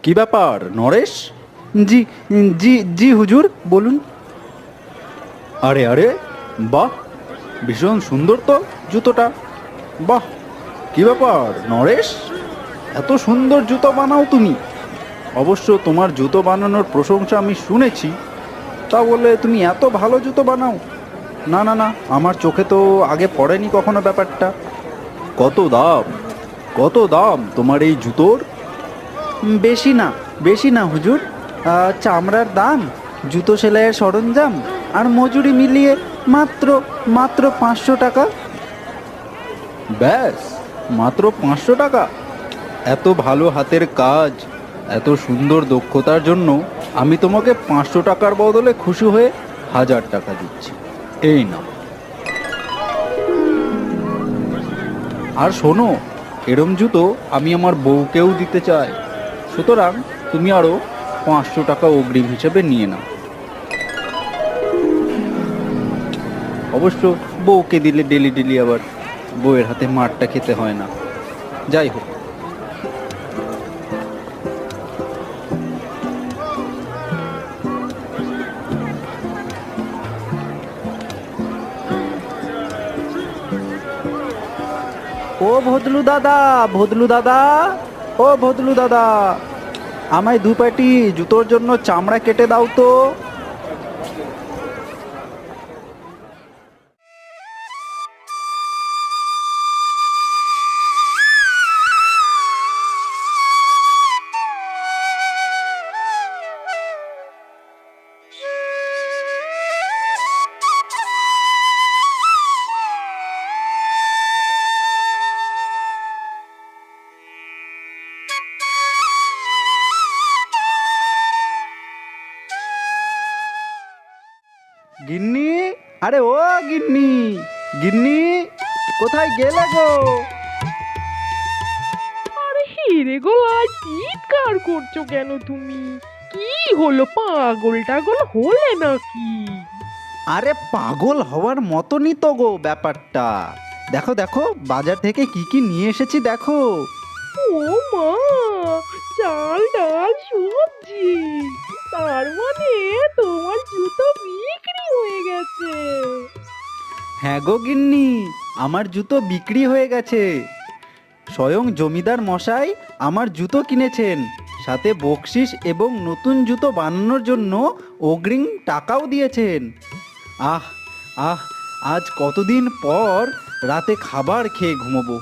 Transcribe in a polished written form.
কি ব্যাপার নরেশ? জি, জি জি হুজুর, বলুন। আরে আরে, বাহ, ভীষণ সুন্দর তো জুতোটা। বাহ, কি ব্যাপার নরেশ, এত সুন্দর জুতো বানাও তুমি? অবশ্য তোমার জুতো বানানোর প্রশংসা আমি শুনেছি, তা বলে তুমি এত ভালো জুতো বানাও? না না না, আমার চোখে তো আগে পড়েনি কখনো ব্যাপারটা। কত দাম, কত দাম তোমার এই জুতোর? বেশি না, বেশি না হুজুর। চামড়ার দাম, জুতো সেলাইয়ের সরঞ্জাম আর মজুরি মিলিয়ে মাত্র মাত্র 500 টাকা। ব্যাস, মাত্র 500 টাকা? এত ভালো হাতের কাজ, এত সুন্দর দক্ষতার জন্য আমি তোমাকে 500 টাকার বদলে খুশি হয়ে 1000 টাকা দিচ্ছি। এই না, আর শোনো, এরম জুতো আমি আমার বউকেও দিতে চাই, সুতরাং তুমি আরও 500 টাকা অগ্রিম হিসেবে নিয়ে নাও। অবশ্য বউকে দিলে ডেলি ডেলি আবার বউয়ের হাতে মারটা খেতে হয় না। যাই হোক, ও ভদলু দাদা, ভদলু দাদা, ও ভদলু দাদা, আমায় দু পাটি জুতোর জন্য চামড়া কেটে দাও তো। গিন্নি, আরে ও গিন্নি, গিন্নি, কোথায় গেলে গো? আরে হিরে গলায় চিৎকার করছো কেন তুমি? কি হলো, পাগল টাগল হলে নাকি? আরে পাগল হওয়ার মতনই তো গো ব্যাপারটা। দেখো দেখো, বাজার থেকে কি কি নিয়ে এসেছি দেখো। ও মা, চাল ডাল সবজি, তার মানে তোমার জুতো বিক্রি হয়ে গেছে? হ্যাঁ গো গিন্নি, আমার জুতো বিক্রি হয়ে গেছে। স্বয়ং জমিদার মশাই আমার জুতো কিনেছেন, সাথে বকশিস এবং নতুন জুতো বানানোর জন্য অগ্রিম টাকাও দিয়েছেন। আহ আহ, আজ কতদিন পর রাতে খাবার খেয়ে ঘুমোবো।